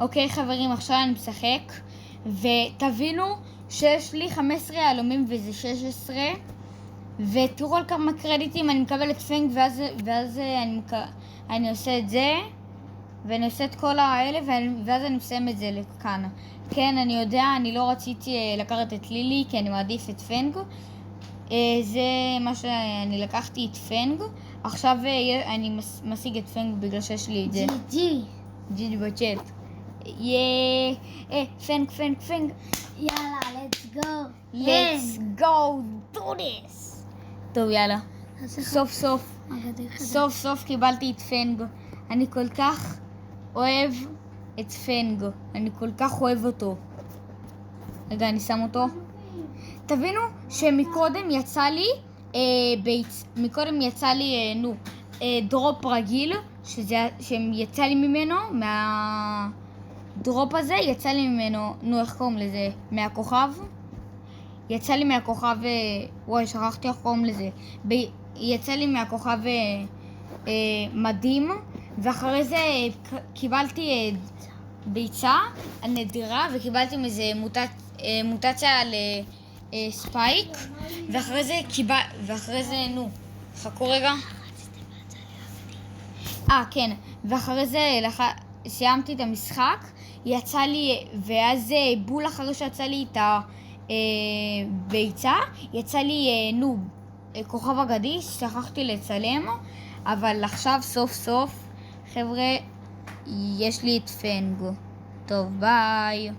אוקיי חברים, עכשיו אני משחק, ותבינו שיש לי 15 יהלומים וזה 16, ותראו על כמה קרדיטים אני מקבלת פנג, ואז אני עושה את זה, ואני עושה את כל האלה, ואז אני מסיים את זה לכאן. כן, אני יודע, אני לא רציתי לקחת את לילי, כי אני מעדיף את פנג. זה מה שאני לקחתי את פנג. עכשיו אני משיג את פנג בגלל שיש לי את זה. ג'י בצ'אט. פנג. יאללה, let's go. Let's go do this. טוב, יאללה. סוף סוף קיבלתי את פנג. אני כל כך אוהב את פנג. אני כל כך אוהב אותו. רגע, אני שם אותו. תבינו שמקודם יצא לי דרופ רגיל, שיצא לי ממנו, מהדרופ הזה יצא לי ממנו, איך קוראים לזה? מהכוכב. יצא לי מהכוכב, שכחתי איך קוראים לזה. יצא לי מהכוכב מדהים, ואחרי זה קיבלתי ביצה הנדירה, וקיבלתי מזה מוטציה לספייק, ואחרי זה חכו רגע. כן, ואחרי זה סיימתי את המשחק, יצא לי, ואז בול אחרי שיצא לי את הביצה, יצא לי כוכב אגדי, שכחתי לצלם, אבל עכשיו סוף סוף, חבר'ה, יש לי את פנג. טוב, ביי.